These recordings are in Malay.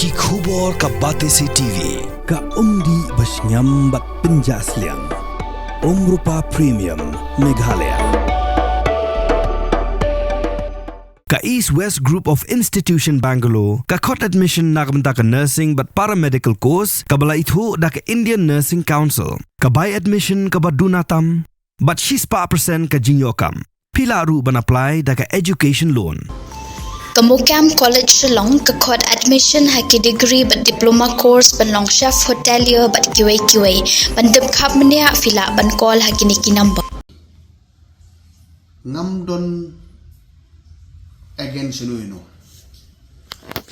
Ki khubor ka Batesi TV. Ka umdi basnyam bat penjaslian. Rupa Premium Meghalaya. Ka East West Group of Institution Bangalore, ka khot admission nagamta ka nursing but paramedical course, ka bala ithu da ka Indian Nursing Council, ka buy admission ka badunatam, but 6% ka jinyokam. Pila ru ban apply da ka education loan. Kamukam College Shillong ka khot admission haki degree but diploma course ban long chef hotelier but QA ban dep khap mania fila ban call haki niki number. Ngamdon against Lehnoh.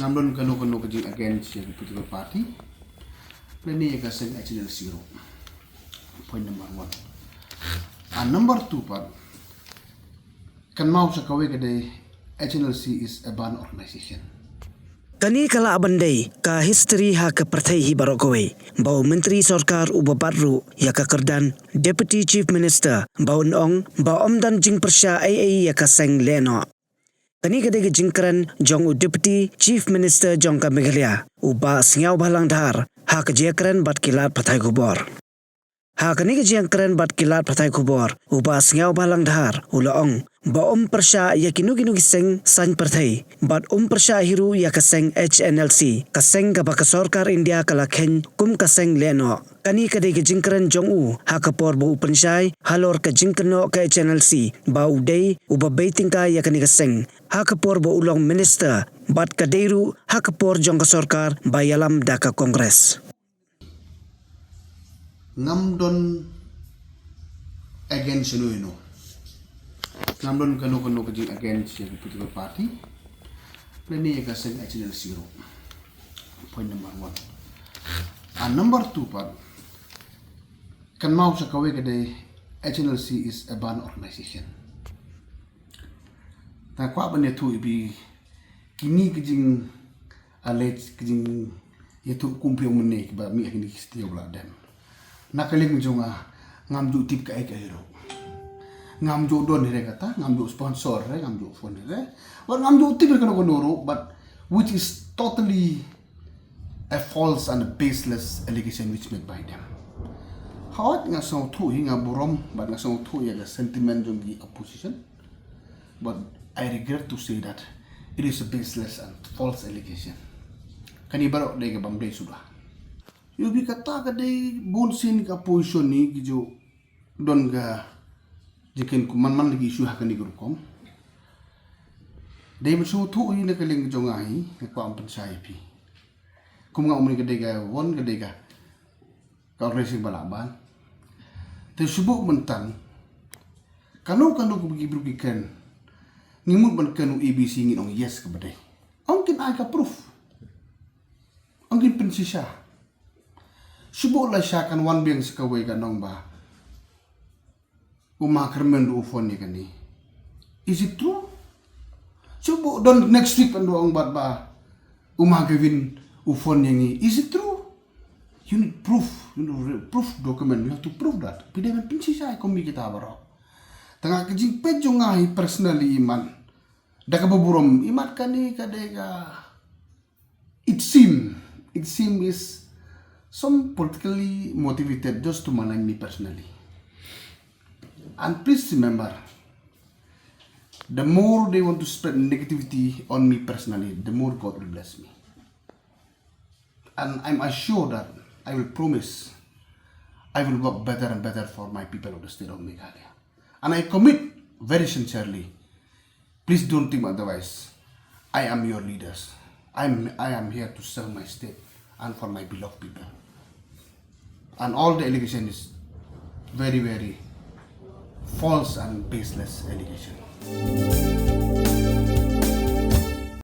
Ngamdon kano kajing against the political party. Pleni ka Seng HNL 0. Point number 1. And number 2 part. Kan mau sa kawe kadai HNLC is a ban organization. Kani kala abandai ka history ha ka Pyrthei hi barokowe. Bau Myntri Sorkar ubabarru ya ka kerdan Deputy Chief Minister bau nong bau omdan jing Pyrshah ya ka Seng Lehnoh. Kani kadai jingkaran jong Deputy Chief Minister jong ka Meghalaya uba singaw balang dhar ha ka jekran bat kilat Pyrthei kubor. Ha kani jingkaran bat kilat Pyrthei kubor uba singaw balang dhar ulaong ba Pyrshah ya kinu Seng san Pyrthei bat Pyrshah hiru ya ka Seng HNLC ka Seng ka baka Sorkar India kala khen kum ka Seng Lehnoh. Kani kadai jingkaran jong u ha ka por bu upanshai halor ka jingkano ka HNLC ba udai uba baiting ka ya kani ka Seng ha ka por bu ulong minister bat kadeiru ha ka por jong ka Sorkar ba yalam da ka Kongres. Ngamdon against Lehnoh. Ngamdon kano kajing against the political party. Pleni ka Seng HNL 0. Point number 1. And number 2 part. Kan mau sa kawe kadai HNLC is a ban organization. Ta kwa ban tu ibi kini kajing alleged kajing yaitu kumpiong menek ba mi akini kistiyo bla dem. Nakaling jonga ngamju tip ka hero. Ngamju don here kata, ngamju sponsor re, ngamju phone re. But ngamju tip ka no but which is totally a false and a baseless allegation which made by them. Hawat nga song thu hinga burom, but nga song thu yaga sentiment jong the opposition. But I regret to say that it is a baseless and false allegation. Kanibaro de ka bamday sudah. Yubi kata kadai bonsin ka position ni gijo don ga jikin ku man lagi isu hakan ni grukom. Dai besu thu hi na kaling jong ai ka ampan sai pi. Kum nga umri kadai ga won kadai ga ka racing balaban. Te subuk mentan kanu ku bagi kan ngimut ban kanu ABC ngin ong yes ka badai. Ongkin ai ka proof. Ongkin pensisa. Subuk la syakan wan biang sekawai ka nong ba. Kermen du phone ni kani. Is it true? Subuk don next week pandu ong bat ba. Kevin phone yang ni. Is it true? You need proof, proof document. You have to prove that. Pidai man pinsi saya kombi kita baro. Tengah kejing pejo ngai personally iman. Dah kabuburom imat kani kadega. It seem is some politically motivated just to malign me personally. And please remember, the more they want to spread negativity on me personally, the more God will bless me. And I'm assured that I will promise I will work better and better for my people of the state of Meghalaya. And I commit very sincerely, please don't think otherwise. I am your leaders. I am here to serve my state and for my beloved people. And all the allegation is very false and baseless allegation.